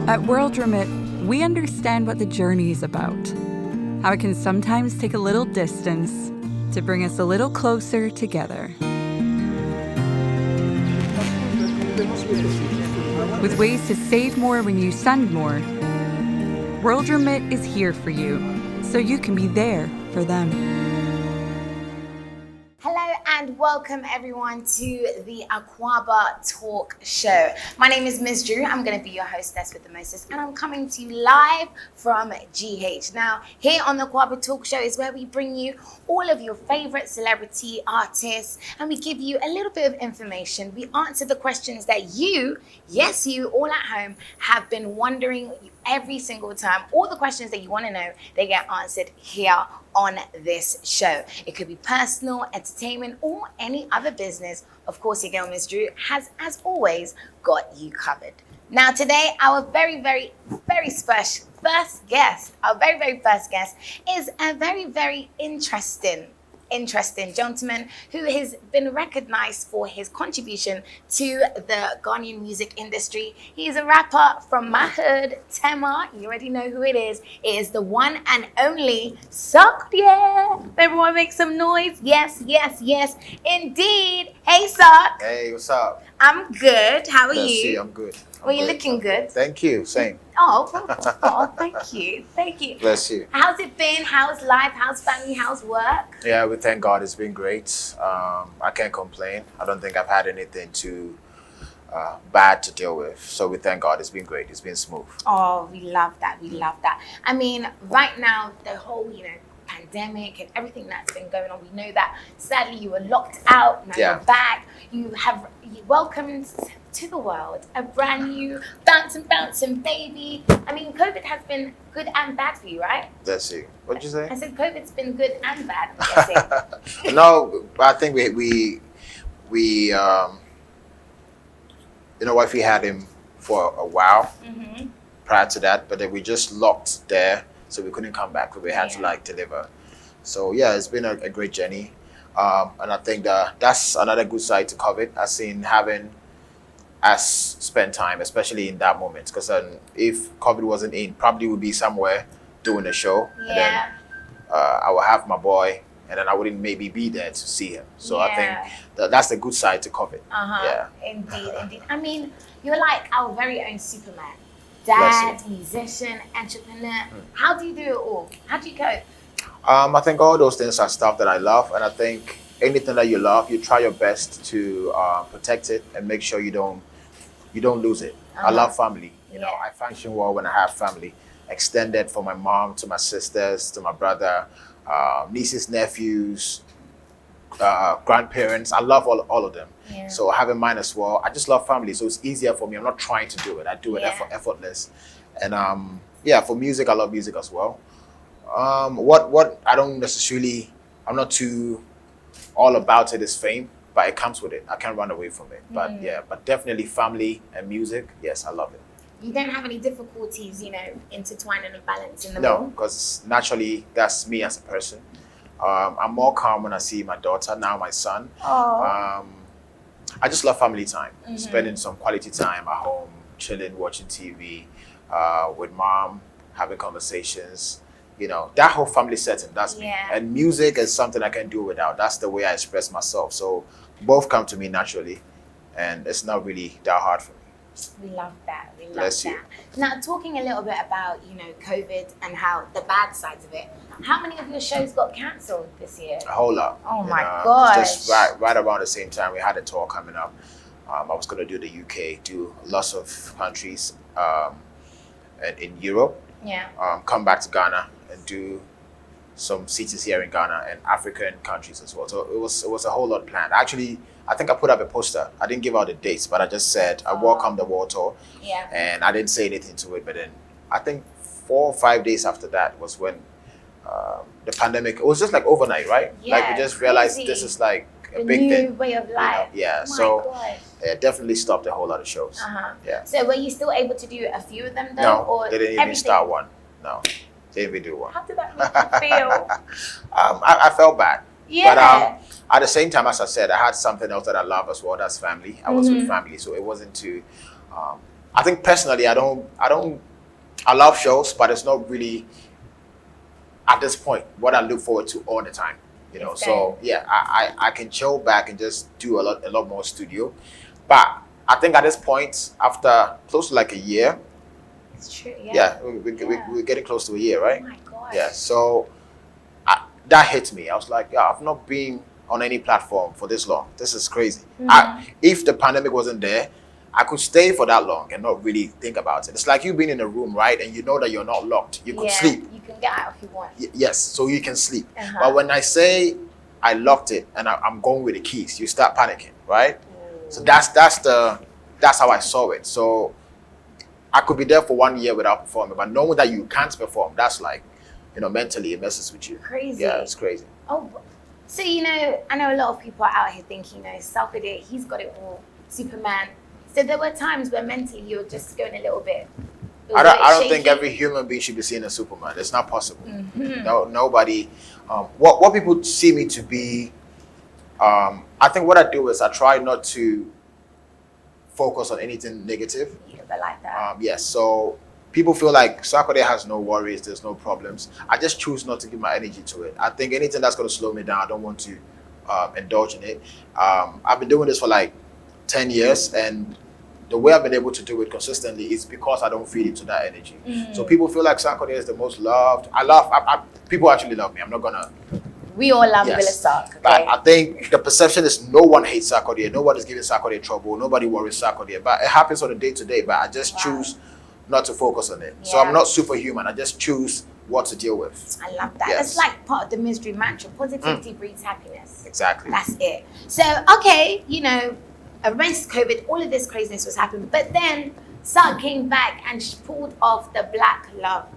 At World Remit, we understand what the journey is about, how it can sometimes take a little distance to bring us a little closer together. With ways to save more when you send more, World Remit is here for you, so you can be there for them. Hello and welcome everyone to the Akwaaba Talk Show. My name is Mz Dru. I'm going to be your hostess with the mostest, and I'm coming to you live from GH. Now, here on the Akwaaba Talk Show is where we bring you all of your favorite celebrity artists, and we give you a little bit of information. We answer the questions that you, yes, you all at home, have been wondering every single time. All the questions that you want to know, they get answered here on this show. It could be personal, entertainment, or any other business. Of course, your girl Mz Dru has, as always, got you covered. Now today, our very special first guest, is a very interesting gentleman who has been recognized for his contribution to the Ghanaian music industry. He is a rapper from my hood, Tema. You already know who it is. It is the one and only SARKODIE. Everyone make some noise. Yes, indeed. Hey, Sark. Hey, what's up? I'm good. How are you? See, I'm good. Well, you're looking good. Thank you. Same. Oh, thank you. Bless you. How's it been? How's life? How's family? How's work? Yeah, we thank God. It's been great. I can't complain. I don't think I've had anything too bad to deal with. So we thank God. It's been great. It's been smooth. Oh, we love that. I mean, right now, the whole, pandemic and everything that's been going on, we know that sadly you were locked out. Now you're back. You welcomed to the world a brand new bouncing baby. I mean, COVID has been good and bad for you, right? That's it. What'd you say? I said COVID's been good and bad, I'm guessing. No, I think we you know what, we had him for a while prior to that, but then we just locked there, so we couldn't come back. We had to deliver. So yeah, it's been a great journey. And I think that's another good side to COVID. I've seen having us spend time, especially in that moment. Because if COVID wasn't in, probably would be somewhere doing a show. Yeah. And then I would have my boy, and then I wouldn't maybe be there to see him. So I think that's the good side to COVID. Yeah. Indeed. I mean, you're like our very own Superman. Dad, musician, entrepreneur. How do you do it all? How do you cope? I think all those things are stuff that I love, and I think anything that you love, you try your best to protect it and make sure you don't lose it. I love family. You know, I function well when I have family, extended from my mom to my sisters to my brother, nieces, nephews, grandparents. I love all of them. Yeah. So having mine as well. I just love family, so it's easier for me. I'm not trying to do it. I do it effortless. And for music, I love music as well. What I don't necessarily, I'm not too all about it is fame, but it comes with it. I can't run away from it. But but definitely family and music, yes, I love it. You don't have any difficulties, intertwining and balancing them? No, because naturally that's me as a person. I'm more calm when I see my daughter, now my son. I just love family time, spending some quality time at home, chilling, watching TV, with mom, having conversations. That whole family setting, that's me. And music is something I can do without. That's the way I express myself. So both come to me naturally, and it's not really that hard for me. We love that. Bless you. Now, talking a little bit about, COVID and how the bad sides of it, how many of your shows got cancelled this year? A whole lot. Oh my gosh. Just right around the same time, we had a tour coming up. I was going to do the UK, do lots of countries in Europe. Yeah. Come back to Ghana and do some cities here in Ghana and African countries as well. So it was a whole lot planned. Actually, I think I put up a poster. I didn't give out the dates, but I just said I welcome the world tour. Yeah. And I didn't say anything to it. But then I think 4 or 5 days after that was when the pandemic. It was just like overnight, right? Yeah, like we just realized this is like a big new thing. Way of life. Yeah. So it definitely stopped a whole lot of shows. Yeah. So were you still able to do a few of them though? No, they didn't even start one. No, they didn't even do one. How did that make you feel? I felt bad. Yeah. But at the same time, as I said, I had something else that I love as well. That's family. I was with family, so it wasn't too I think personally, I love shows, but it's not really at this point what I look forward to all the time. You know, so yeah, I can chill back and just do a lot more studio. But I think at this point, after close to like a year, It's true. yeah, we're getting close to a year, right? Oh my gosh. Yeah, so that hit me. I was like, yeah, I've not been on any platform for this long. This is crazy. If the pandemic wasn't there, I could stay for that long and not really think about it. It's like you being in a room, right? And you know that you're not locked. You could sleep. You can get out if you want. Yes, so you can sleep. But when I say I locked it and I'm going with the keys, you start panicking, right? So that's how I saw it. So I could be there for 1 year without performing, but knowing that you can't perform, that's like, you know, mentally it messes with you. Crazy. Yeah, it's crazy. Oh, so you know, I know a lot of people are out here thinking, you know, SARKODIE, he's got it all, Superman. So there were times where mentally you were just going a little bit. I don't think every human being should be seen as Superman. It's not possible. No, nobody. What people see me to be, I think what I do is I try not to focus on anything negative. Yeah, but like that. Yes, so people feel like SARKODIE has no worries, there's no problems. I just choose not to give my energy to it. I think anything that's going to slow me down, I don't want to indulge in it. I've been doing this for like 10 years, and the way I've been able to do it consistently is because I don't feed into that energy. So people feel like SARKODIE is the most loved. People actually love me. I'm not gonna. We all love Villa Sark. Okay? But I think the perception is no one hates SARKODIE. No one is giving SARKODIE trouble. Nobody worries SARKODIE. But it happens on a day to day. But I just choose not to focus on it. So I'm not superhuman. I just choose what to deal with. I love that. That's like part of the Mz Dru mantra. Positivity breeds happiness. Exactly. That's it. So, okay, you know, amidst COVID, all of this craziness was happening. But then Sark came back and she pulled off the Black Love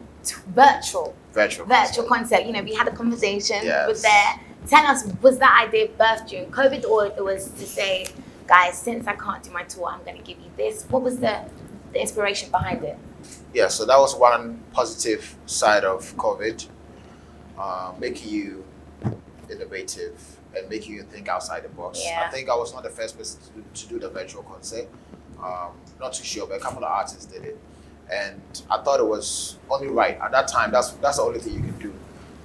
virtual concert. You know, we had a conversation with there. Tell us, was that idea birthed during COVID, or it was to say, guys, since I can't do my tour, I'm going to give you this? What was the inspiration behind it? Yeah, so that was one positive side of COVID, making you innovative and making you think outside the box. Yeah. I think I was not the first person to do the virtual concert. Not too sure, but a couple of artists did it. And I thought it was only right. At that time, that's the only thing you can do.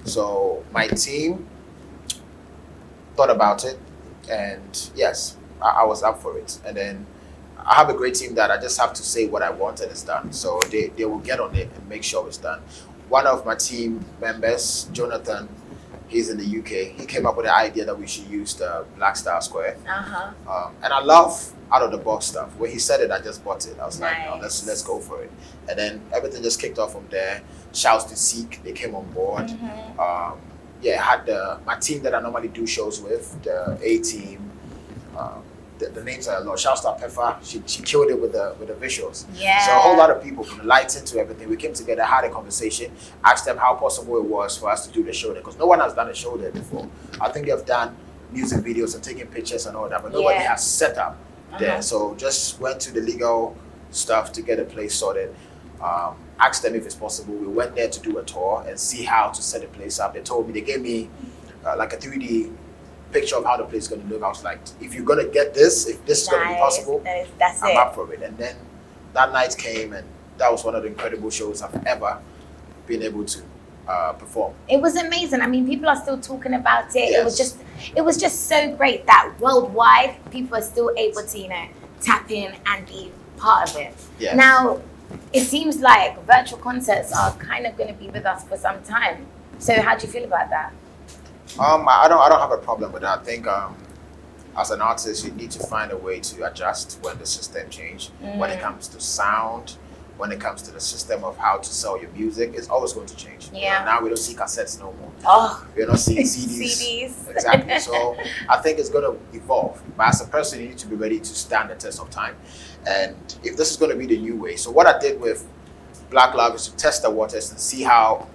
So my team thought about it, and yes, I was up for it. And then I have a great team that I just have to say what I want and it's done. So they will get on it and make sure it's done. One of my team members, Jonathan, he's in the UK. He came up with the idea that we should use the Black Star Square. And I love out of the box stuff. When he said it, I just bought it. I was like, no, let's go for it. And then everything just kicked off from there. Shouts to Seek, they came on board. Yeah, I had my team that I normally do shows with, the A team. The names are a lot. Shouts to Pefa, she killed it with the visuals. Yeah. So a whole lot of people, from the lighting to everything, we came together, had a conversation, asked them how possible it was for us to do the show there, because no one has done a show there before. I think they've done music videos and taking pictures and all that, but nobody has set up there. So just went to the legal stuff to get a place sorted. Asked them if it's possible. We went there to do a tour and see how to set the place up. They told me, they gave me like a 3D picture of how the place is going to look. I was like, if you're going to get this, if this is going to be possible, I'm up for it. And then that night came, and that was one of the incredible shows I've ever been able to perform. It was amazing. I mean, people are still talking about it. It was just so great that worldwide people are still able to, you know, tap in and be part of it. Now, it seems like virtual concerts are kind of going to be with us for some time. So how do you feel about that? I don't have a problem with that. I think as an artist, you need to find a way to adjust when the system changes. When it comes to sound, when it comes to the system of how to sell your music, it's always going to change. Yeah. You know, now we don't see cassettes no more. We're not seeing CDs. Exactly. So I think it's going to evolve. But as a person, you need to be ready to stand the test of time. And if this is going to be the new way, so what I did with Black Love is to test the waters and see how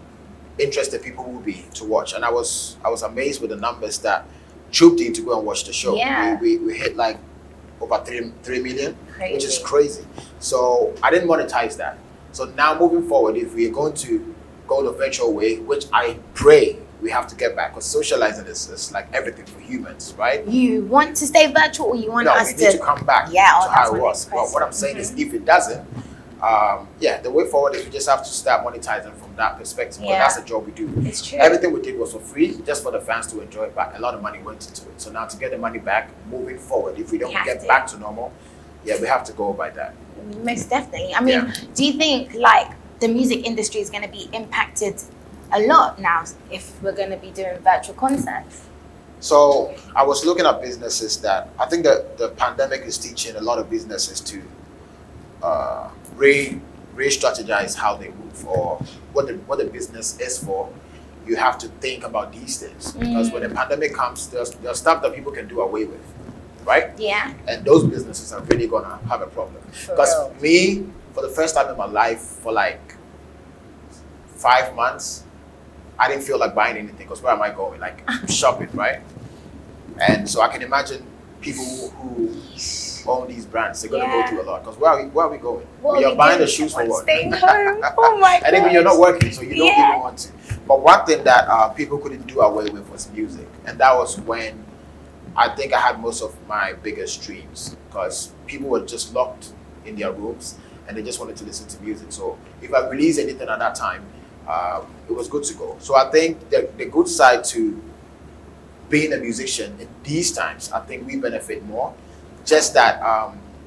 interested people will be to watch. And I was amazed with the numbers that trooped in to go and watch the show. We hit like over 3 million, which is crazy. So I didn't monetize that. So now moving forward, if we're going to go the virtual way, which I pray we have to get back, because socializing is like everything for humans, right? You want to stay virtual, or you want us we need to come back to how it was. Well, what I'm saying is, if it doesn't, yeah, the way forward is we just have to start monetizing from that perspective. But Yeah. that's the job we do. It's true. Everything we did was for free, just for the fans to enjoy it, but a lot of money went into it. So now to get the money back, moving forward, if we don't have get to. back to normal, yeah, we have to go by that. Most definitely. I mean, Yeah. do you think like the music industry is going to be impacted a lot now if we're going to be doing virtual concerts? So I was looking at businesses that I think that the pandemic is teaching a lot of businesses to re-strategize how they move or what the business is for. You have to think about these things because when the pandemic comes, there's stuff that people can do away with, right? Yeah. And those businesses are really gonna have a problem. For Because real. me, for the first time in my life, for like 5 months, I didn't feel like buying anything because where am I going? Like shopping, right? And so I can imagine people who own these brands, they're gonna Yeah. go through a lot. Because where are we going? What We are are we buying the doing? shoes for I'm what? staying home. Oh my god. And even you're not working, so you don't Yeah. even want to. But one thing that people couldn't do away with was music, and that was when I think I had most of my biggest dreams because people were just locked in their rooms and they just wanted to listen to music. So if I released anything at that time, it was good to go. So I think the good side to being a musician in these times, I think we benefit more. Just that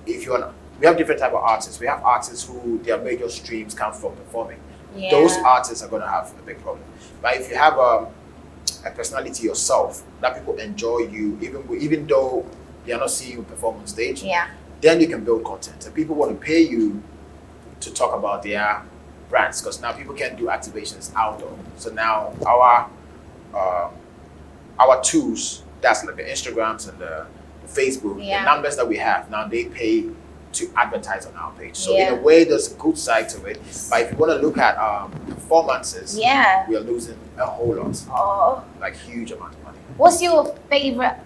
if we have different type of artists. We have artists who their major streams come from performing. Yeah. Those artists are going to have a big problem. But if you have a personality yourself that people enjoy you, even though they are not seeing you perform on stage, Yeah. then you can build content. And people want to pay you to talk about their brands because now people can do activations outdoor. So now our tools, that's like the Instagrams and the Facebook, Yeah. the numbers that we have, now they pay to advertise on our page. So Yeah. in a way, there's a good side to it. But if you want to look at performances, Yeah. we are losing a whole lot, Oh. like huge amount of money. What's your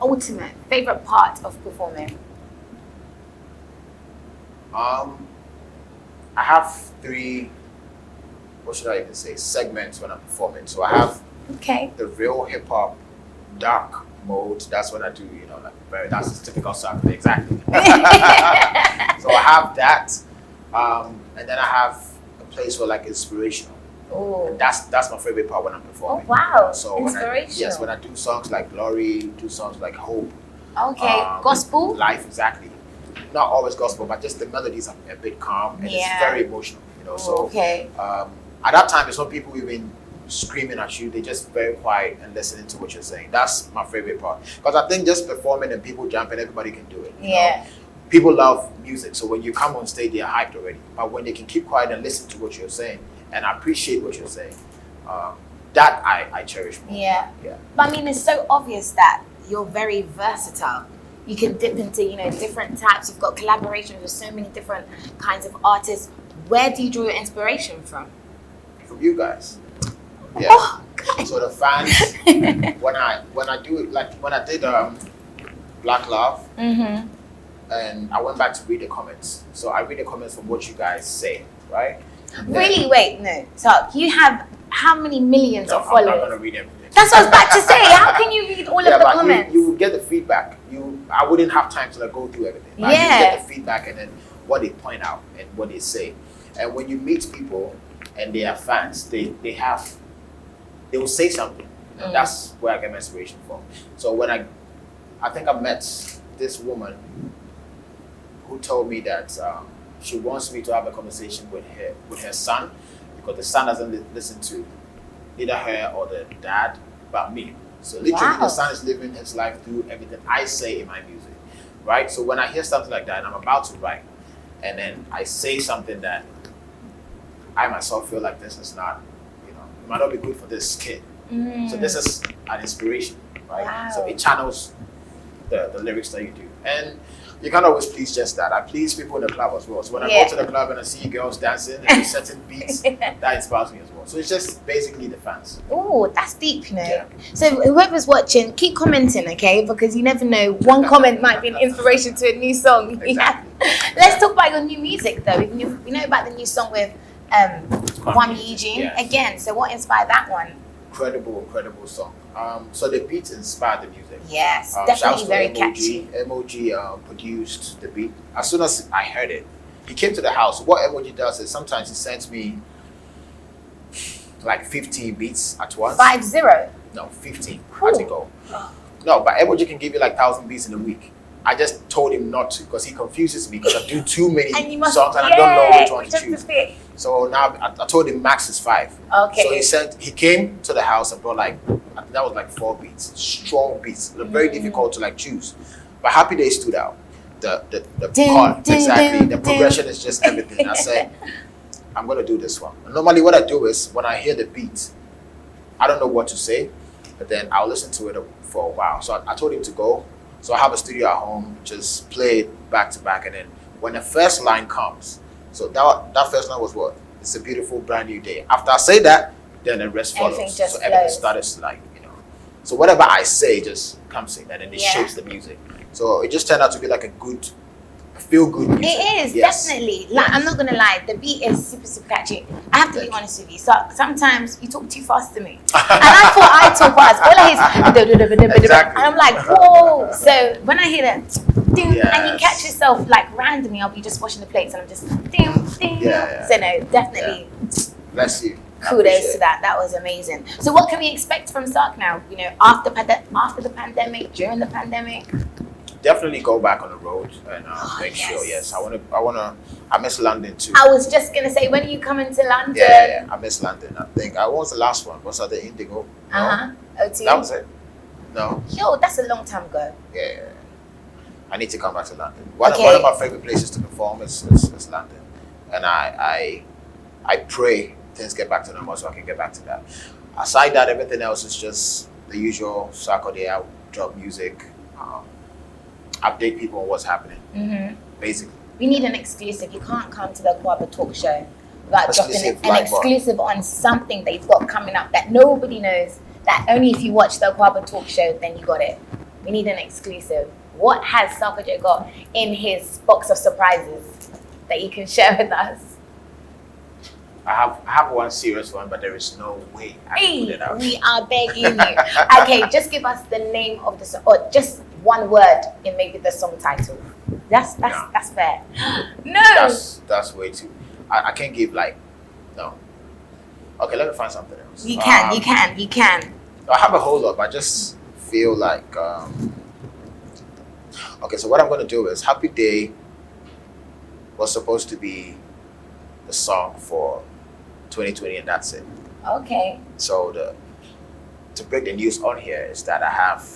ultimate favorite part of performing? I have 3, what should I even say, segments when I'm performing. So I have Okay. the real hip hop dark mode. That's what I do, that's typical SARKODIE, exactly. So I have that, and then I have a place for like inspirational. Oh. That's my favorite part when I'm performing. Oh, wow. So Inspirational. when I do songs like Glory, do songs like Hope, Okay. Gospel? Life, exactly. Not always gospel, but just the melodies are a bit calm and Yeah. it's very emotional, So Okay. at that time, it's not people even screaming at you. They're just very quiet and listening to what you're saying. That's my favorite part. Because I think just performing and people jumping, everybody can do it. Yeah. People love music. So when you come on stage, they're hyped already. But when they can keep quiet and listen to what you're saying and appreciate what you're saying, that I cherish more. Yeah. Yeah. But I mean, it's so obvious that you're very versatile. You can dip into, different types. You've got collaborations with so many different kinds of artists. Where do you draw your inspiration from? From you guys. Yeah. Oh, God. So the fans, when I do it, like when I did Black Love, Mm-hmm. and I went back to read the comments. So I read the comments from what you guys say, right? And then- Really? Wait, no. So you have how many millions No, of I'm not followers? gonna read everything. That's what I was about to say. How can you read all of the but comments? you get the feedback. I wouldn't have time to go through everything. But Yeah. you get the feedback and then what they point out and what they say. And when you meet people and they are fans, they will say something. Mm. That's where I get my inspiration from. So when I think I met this woman who told me that she wants me to have a conversation with her son because the son doesn't listen to either her or the dad, but me. So literally Wow. the son is living his life through everything I say in my music, right? So when I hear something like that and I'm about to write, and then I say something that I myself feel like this is not, it might not be good for this kid. Mm. So this is an inspiration, right? Wow. So it channels the lyrics that you do. And you can't always please just that. I please people in the club as well. So when I Yeah. go to the club and I see girls dancing and certain beats, that inspires me as well. So it's just basically the fans. Oh, that's deep, Yeah. So whoever's watching, keep commenting, okay? Because you never know, one comment might be an inspiration to a new song. Exactly. Let's talk about your new music, though. You know about the new song with Kwami, Eugene? Yes. Again, so what inspired that one? Incredible song. So the beats inspired the music. Yes, Shouts definitely to very MOG. catchy. MOG produced the beat. As soon as I heard it, he came to the house. What emoji does is sometimes he sends me like 15 beats at once. 50. No, 15. I had to go. No, but emoji can give you like 1,000 beats in a week. I just told him not to because he confuses me because I do too many songs and I don't know which one to choose. So now I told him max is 5. Okay. So he came to the house and brought like, I think that was like 4 beats, strong beats. They're very difficult to like choose. But Happy Day stood out. The part, exactly. The progression is just everything. I said, I'm gonna do this one. And normally what I do is when I hear the beat, I don't know what to say, but then I'll listen to it for a while. So I told him to go. So I have a studio at home, just play it back to back, and then when the first line comes, so that first line was what? It's a beautiful brand new day. After I say that, then the rest follows. So everything started to like, so whatever I say just comes in and then it shapes the music. So it just turned out to be like a feel-good music. It is, definitely. Like, I'm not going to lie, the beat is super, super catchy. I have to be honest with you. So sometimes you talk too fast to me. And I thought I talk fast. All I hear is... And I'm like, whoa. So when I hear that, and you catch yourself like randomly, I'll be just washing the plates and I'm just... So no, definitely. Bless you. Kudos to that. That was amazing. So what can we expect from Sark now? After the pandemic, during the pandemic? Definitely go back on the road and make sure. Yes, I miss London too. I was just gonna say, when are you coming to London? Yeah, I miss London. I think what was the last one? Was that the Indigo? O2. That was it. No. Yo, that's a long time ago. Yeah. I need to come back to London. One of my favorite places to perform is London, and I pray things get back to normal so I can get back to that. Aside that, everything else is just the usual SARKODIE. I drop music. Update people on what's happening, basically. We need an exclusive. You can't come to the Akwaaba talk show without dropping an exclusive on something that you've got coming up that nobody knows, that only if you watch the Akwaaba talk show, then you got it. We need an exclusive. What has SARKODIE got in his box of surprises that you can share with us? I have one serious one, but there is no way I can put it out. We are begging you. Okay, just give us the name of the song, or just one word in maybe the song title. That's fair. No. That's way too. I can't give no. Okay, let me find something else. You can. I have a whole lot, but I just feel like okay, so what I'm gonna do is Happy Day was supposed to be the song for 2020 and that's it. Okay. So to break the news on here is that I have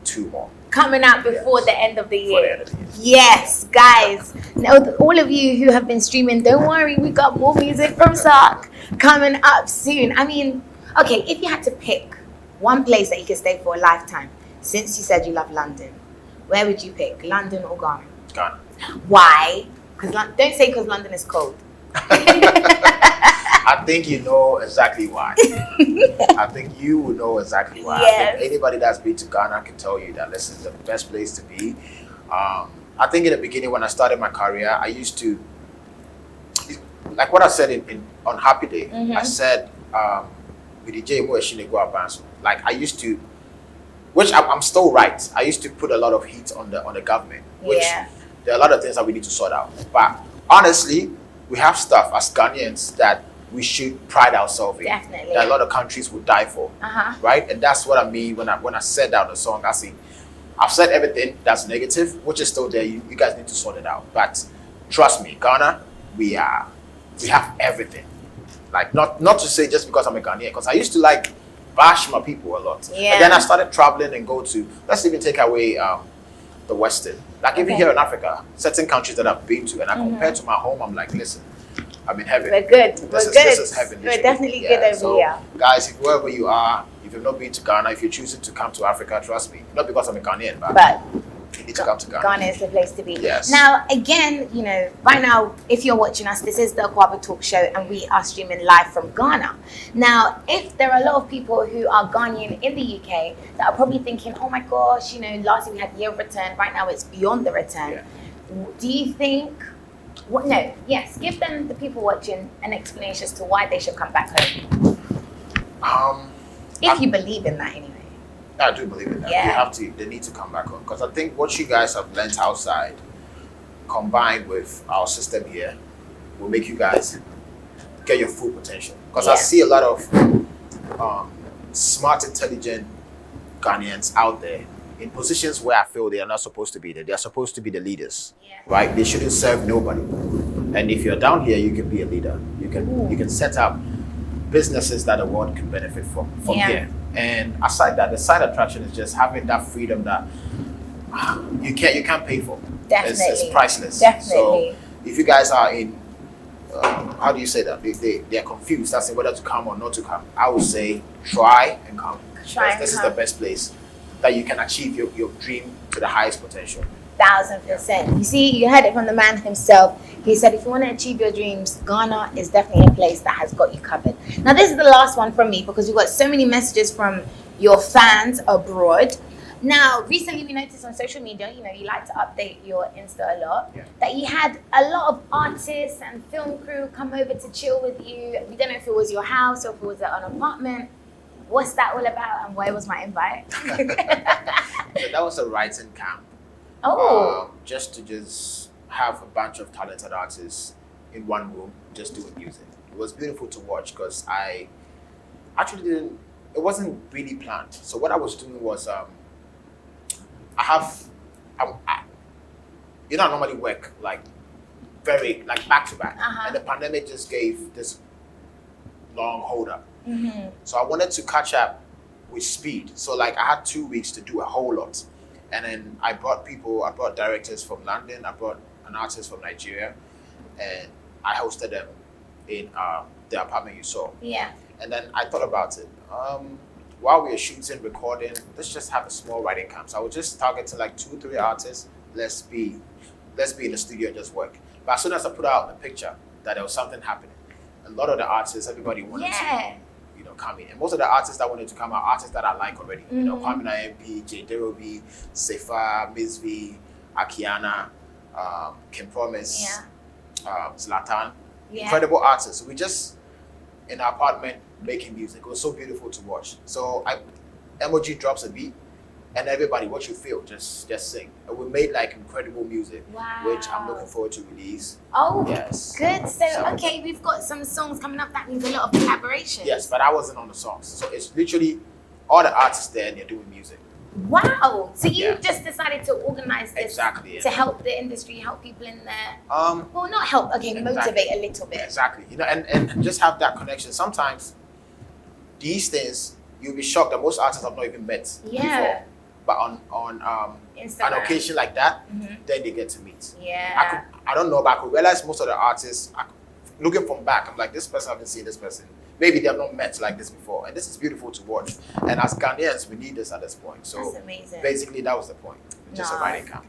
2 more coming out before the end of the year. Yes, guys. Now, all of you who have been streaming, don't worry, we got more music from Sark coming up soon. I mean, okay, if you had to pick one place that you could stay for a lifetime, since you said you love London, where would you pick? London or Ghana? Ghana. Why? Don't say because London is cold. I think you know exactly why. I think you will know exactly why. Yes. I think anybody that's been to Ghana can tell you that this is the best place to be. I think in the beginning when I started my career, I used to, like what I said on Happy Day, I said, like I used to, which I'm still right. I used to put a lot of heat on the government, which there are a lot of things that we need to sort out. But honestly, we have stuff as Ghanaians that we should pride ourselves in. Definitely. That a lot of countries would die for. Right? And that's what I mean when I said that on the song. I see, I've said everything that's negative, which is still there. You guys need to sort it out. But trust me, Ghana, we have everything. Like not to say just because I'm a Ghanaian, because I used to like bash my people a lot. Yeah. And then I started traveling and go to, let's even take away the Western. Like even here in Africa, certain countries that I've been to, and I compare to my home, I'm like, listen, I'm in heaven. We're good. This is heaven. We're definitely good over here. Guys, if wherever you are, if you've not been to Ghana, if you're choosing to come to Africa, trust me, not because I'm a Ghanaian, but you need to come to Ghana. Ghana is the place to be. Yes. Now, again, right now, if you're watching us, this is the Akwaaba Talk Show, and we are streaming live from Ghana. Now, if there are a lot of people who are Ghanaian in the UK that are probably thinking, oh my gosh, last year we had year of return, right now it's beyond the return. Yeah. Do you think, give them, the people watching, an explanation as to why they should come back home. If you believe in that anyway. I do believe in that. Yeah. They need to come back home. Because I think what you guys have learnt outside combined with our system here will make you guys get your full potential. Because I see a lot of smart, intelligent Ghanaians out there in positions where I feel they are not supposed to be there. They are supposed to be the leaders, right? They shouldn't serve nobody. And if you're down here, you can be a leader. You can set up businesses that the world can benefit from here. And aside that, the side attraction is just having that freedom that you can't pay for. Definitely. It's priceless. Definitely. So if you guys are in, how do you say that? They are confused as to whether to come or not to come. I would say try and come. This is the best place that you can achieve your dream to the highest potential. 1000%. You see, you heard it from the man himself. He said, if you want to achieve your dreams, Ghana is definitely a place that has got you covered. Now, this is the last one from me because we've got so many messages from your fans abroad. Now, recently we noticed on social media, you like to update your Insta a lot, that you had a lot of artists and film crew come over to chill with you. We don't know if it was your house or if it was an apartment. What's that all about and why was my invite? So that was a writing camp. Just to have a bunch of talented artists in one room just doing music. It was beautiful to watch because I actually it wasn't really planned. So what I was doing was I normally work like back to back, and the pandemic just gave this long hold up. So I wanted to catch up with speed. So like I had 2 weeks to do a whole lot. And then I brought directors from London, I brought an artist from Nigeria, and I hosted them in the apartment you saw. Yeah. And then I thought about it. While we were shooting, recording, let's just have a small writing camp. So I was just targeting like 2-3 artists. Let's be in the studio and just work. But as soon as I put out the picture that there was something happening, a lot of the artists, everybody wanted to come in. And most of the artists that wanted to come are artists that I like already. Kwami MP, Mz Dru, Sefa, Mz, Akiana, Kim Promise, Zlatan. Incredible artists. So we just in our apartment making music. It was so beautiful to watch. So Emoji drops a beat and everybody, what you feel, just sing. And we made like incredible music, which I'm looking forward to release. Oh, yes. Good. So okay, we've got some songs coming up. That means a lot of collaboration. Yes, but I wasn't on the songs. So it's literally all the artists there and they're doing music. Wow. So you just decided to organize this to help the industry, help people in there. Well, not help, motivate a little bit. Exactly. And just have that connection. Sometimes these things you'll be shocked that most artists have not even met before. But on an occasion like that, then they get to meet. Yeah. I don't know, but I could realize most of the artists, looking from back, I'm like, this person, I haven't seen this person. Maybe they have not met like this before. And this is beautiful to watch. And as Ghanaians, we need this at this point. So that's amazing. Basically, that was the point. Just a writing camp.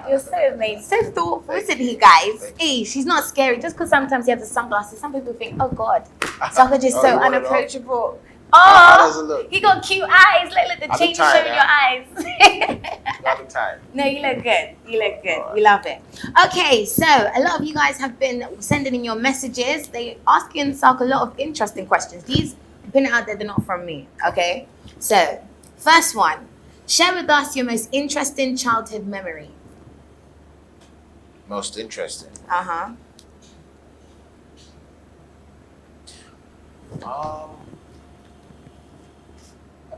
You're so amazing. So thoughtful, isn't he, guys? Hey, she's not scary. Just because sometimes he has the sunglasses, some people think, oh God, SARKODIE is so unapproachable. How does it look? You got cute eyes. Look, the change showing your eyes. I look tired. No, you look good. You look good. We love it. Okay, so a lot of you guys have been sending in your messages. They asking SARK a lot of interesting questions. These been out there, they're not from me. Okay, so first one, share with us your most interesting childhood memory. Most interesting. I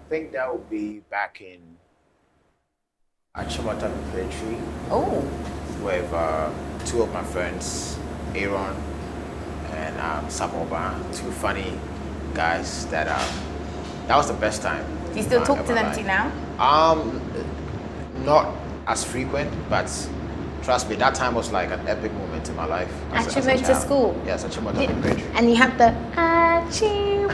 think that would be back in Achimota Poetry. Oh. With 2 of my friends, Aaron and Samoba, 2 funny guys that was the best time. Do you still talk to them too now? Not as frequent, but trust me, that time was like an epic moment in my life. Achimota school? Yes, Achimota Poetry. And you have the Achimota.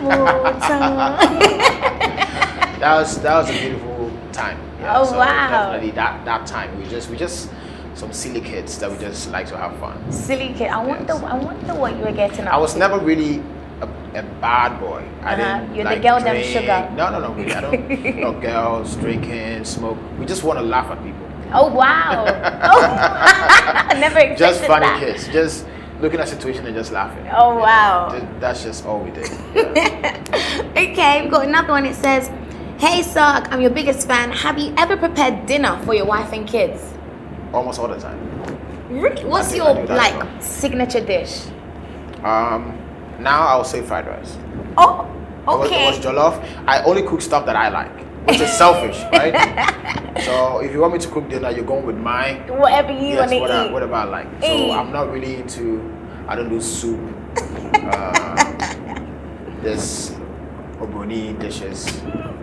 That was a beautiful time. Yeah. So wow! Definitely that time we just some silly kids that we just like to have fun. Silly kid. I wonder what you were getting up. I was never really a bad boy. I didn't. You're like the girl drink. them sugar. No, really. I don't. No girls drinking, smoke. We just want to laugh at people. Oh wow! I never expected just funny that. kids. Just looking at situation and just laughing. Oh wow! That's just all we did. Yeah. Okay, we've got another one. It says, "Hey Sark, I'm your biggest fan. Have you ever prepared dinner for your wife and kids?" Almost all the time. Really? What's I your do that as like well. signature dish? Now I'll say fried rice. Oh, It okay. was jollof. I only cook stuff that I like, which is selfish, right? So if you want me to cook dinner, you're going with my Whatever you want to eat. whatever I like. So I'm not really into. I don't do soup. There's oboni dishes.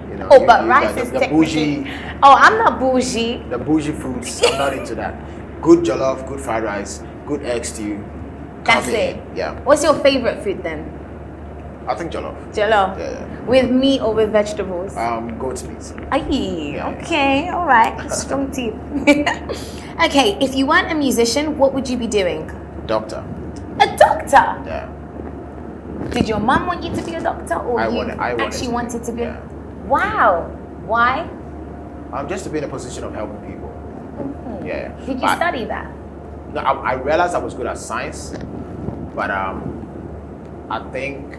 You know. Oh, but rice is the technically. bougie. Oh, I'm not bougie. The bougie foods. I'm not into that. Good jollof, good fried rice, good egg stew. That's Kwami, it. Yeah. What's your favorite food then? I think jollof. Jollof. Yeah. With meat or with vegetables? Goat's meat. Aye, Yeah. okay, all right. Strong teeth. Okay, if you weren't a musician, what would you be doing? Doctor. A doctor. Yeah. Did your mum want you to be a doctor, or I you wanted actually to be, wanted to be? yeah. Wow. Why? Just to be in a position of helping people. Yeah. Did you study that? No, I realized I was good at science, but I think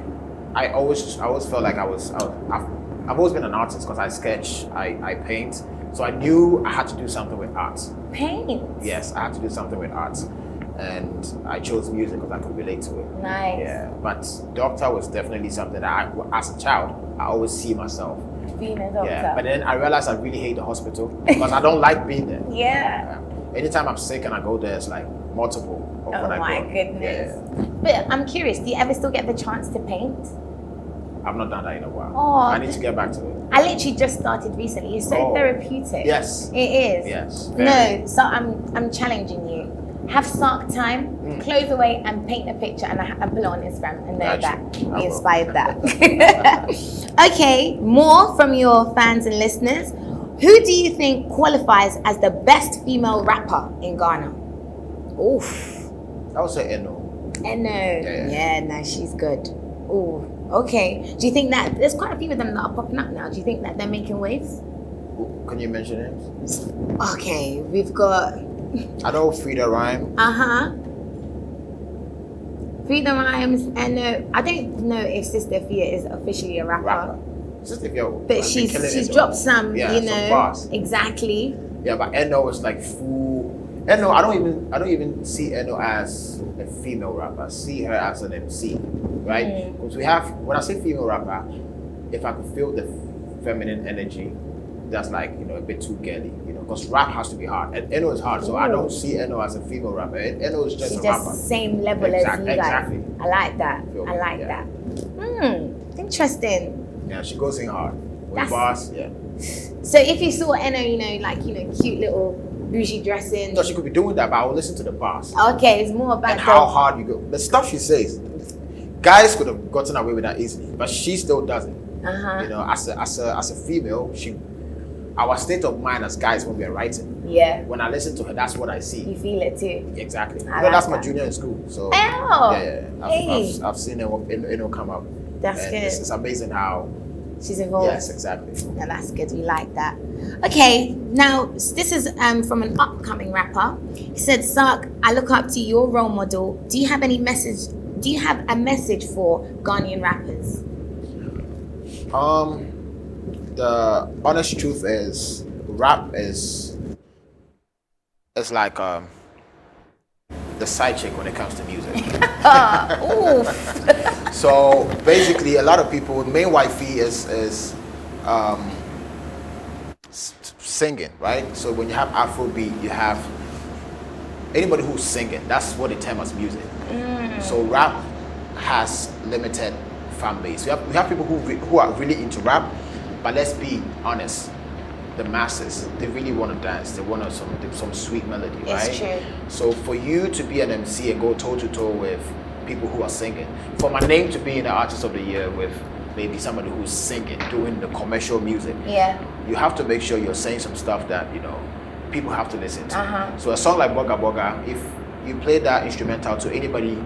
I always felt like I've always been an artist because I sketch, I paint, so I knew I had to do something with art. Paint. Yes, I had to do something with art, and I chose music because I could relate to it. Nice. Yeah, but doctor was definitely something that as a child, I always see myself. Being a doctor. Yeah, but then I realized I really hate the hospital because I don't like being there. Yeah. Anytime I'm sick and I go there, it's like multiple of Oh when I my go. goodness. Yeah. But I'm curious, do you ever still get the chance to paint? I've not done that in a while. Oh, I need to get back to it. I literally just started recently. It's so therapeutic. Yes. It is. Yes. No, so I'm challenging you. Have Sark time, close away and paint a picture and put it on Instagram and know Gotcha. that I we will. inspired that. Okay, more from your fans and listeners. Who do you think qualifies as the best female rapper in Ghana? Oof. I would say Eno. Eno. Yeah. Yeah, no, she's good. Ooh, okay. Do you think that there's quite a few of them that are popping up now? Do you think that they're making waves? Can you mention names? Okay, we've got I know Frida Rhyme. Frida Rhymes, and I don't know if Sister Fia is officially a rapper. Just if you're. But she's dropped some, yeah, you know, some bars. exactly. Yeah, but Eno is like full. Eno, I don't even see Eno as a female rapper. I see her as an MC, right? Because when I say female rapper, if I could feel the feminine energy, that's like, you know, a bit too girly, you know, because rap has to be hard, and Eno is hard, so I don't see Eno as a female rapper. Eno is just She's a just rapper. the same level as you guys. Exactly. I like that. Feel I me? like Yeah. that. Interesting. Yeah, she goes in hard with That's- bars. Yeah. So if you saw Eno, you know, like, you know, cute little bougie dressing. No, she could be doing that, but I will listen to the bars Okay, it's more about and how hard you go. The stuff she says, guys could have gotten away with that easily, but she still does it. You know, as a female, our state of mind as guys when we are writing. Yeah. When I listen to her, that's what I see. You feel it too. Exactly. You I know, that's like my that. junior in school. So Oh. yeah. Hey. I've seen it come up. That's and good. It's amazing how. She's involved. Yes, exactly. No, that's good. We like that. Okay, now this is from an upcoming rapper. He said, "Sark, I look up to your role model. Do you have any message? Do you have a message for Ghanaian rappers?" The honest truth is, rap is like the side chick when it comes to music. So basically, a lot of people, main wifey is singing, right? So when you have Afrobeat, you have anybody who's singing. That's what they term as music. So rap has limited fan base. We have people who are really into rap, but let's be honest. The masses, they really want to dance. They want some sweet melody, right? It's true. So for you to be an MC and go toe to toe with people who are singing, for my name to be in the Artist of the Year with maybe somebody who's singing, doing the commercial music, Yeah. you have to make sure you're saying some stuff that, you know, people have to listen to. So a song like Boga Boga, if you play that instrumental to anybody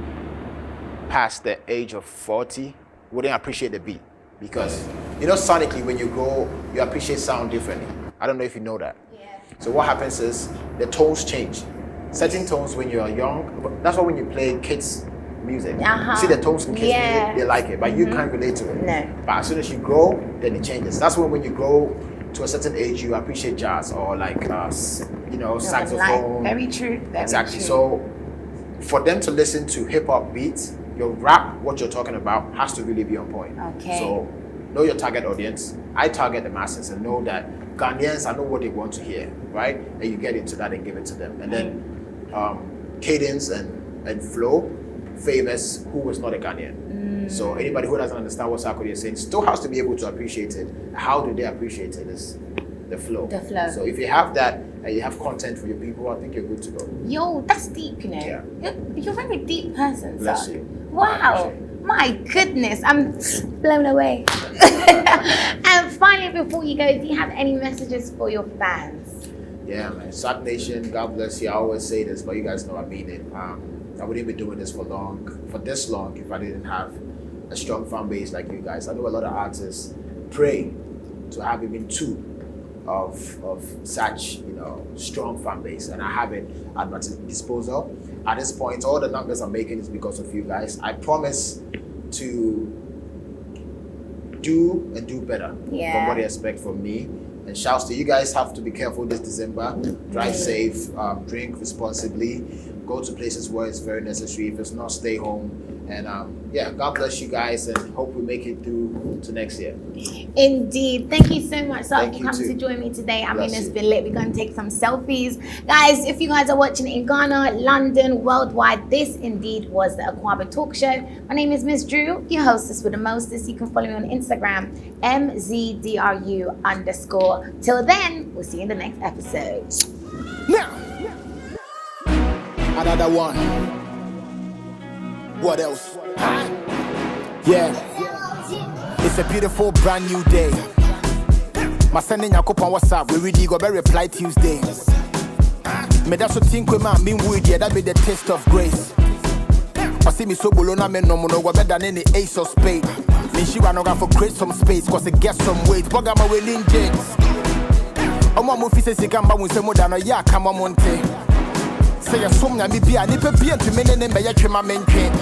past the age of 40, wouldn't appreciate the beat. Because, you know, sonically, when you go, you appreciate sound differently. I don't know if you know that. Yeah. So what happens is the tones change. Certain tones when you are young, that's why when you play kids' music, you see the tones in kids' music, they like it, but you can't relate to it. No. But as soon as you grow, then it changes. That's when you grow to a certain age, you appreciate jazz or like, saxophone. Very true. Very Exactly. True. So for them to listen to hip hop beats, your rap, what you're talking about, has to really be on point. Okay. So know your target audience. I target the masses and know that Ghanaians, I know what they want to hear, right? And you get into that and give it to them. And then cadence and flow favors who was not a Ghanaian. So anybody who doesn't understand what SARKODIE is saying still has to be able to appreciate it. How do they appreciate it? Is the flow. The flow. So if you have that and you have content for your people, I think you're good to go. Yo, that's deep, you know. Yeah. You're a very deep person, Bless son. you. Wow. My goodness, I'm blown away. And finally, before you go, do you have any messages for your fans? Yeah, man. SARK Nation, God bless you. I always say this, but you guys know I mean it. I wouldn't be doing this for this long if I didn't have a strong fan base like you guys. I know a lot of artists pray to have even two of such strong fan base, and I have it at my disposal. At this point, all the numbers I'm making is because of you guys. I promise to do better from what they expect from me. And shouts to you guys. Have to be careful this December. Drive safe, drink responsibly, go to places where it's very necessary. If it's not, stay home. And God bless you guys, and hope we make it through to next year. Indeed. Thank you so much, Sark, for coming too. to join me today. I Bless mean, it's you. been lit. We're going to take some selfies. Guys, if you guys are watching in Ghana, London, worldwide, this indeed was the Akwaaba Talk Show. My name is Mz Dru, your hostess with the mostest. You can follow me on Instagram, MZ Dru _. Till then, we'll see you in the next episode. Now, another one. What else? Yeah, it's a beautiful brand new day. My sending your couple on WhatsApp, we really go reply Tuesday. Me that's what think we man mean wood, yeah, that be the taste of grace. I see me so bolona me no more better than any ace of spade. Me she run over for create some space, cause it gets some weight. Bug my willing James. I'm on movie says you can buy some more than a ya come on monte. Say a sum na me be a nipper be to me and by your my main train.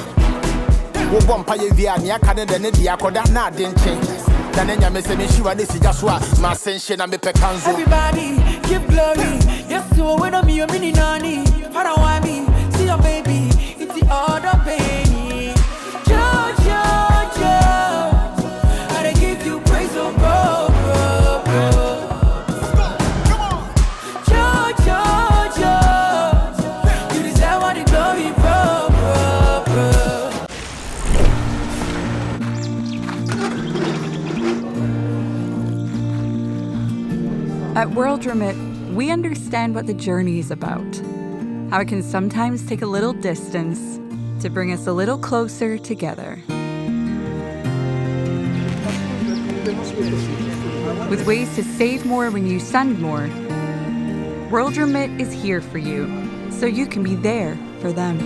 Wo bomb pay via near Canada and the Akoda na didn't change. Then I miss me, she was this just what my sensation and me pecanzo. Everybody give glory. Yes, so when I'm your mini nanny. I don't want me, see your baby. It's the other baby. Jojo. I give you praise, oh, bro. You deserve all the glory, bro. At World Remit, we understand what the journey is about, how it can sometimes take a little distance to bring us a little closer together. With ways to save more when you send more, World Remit is here for you, so you can be there for them.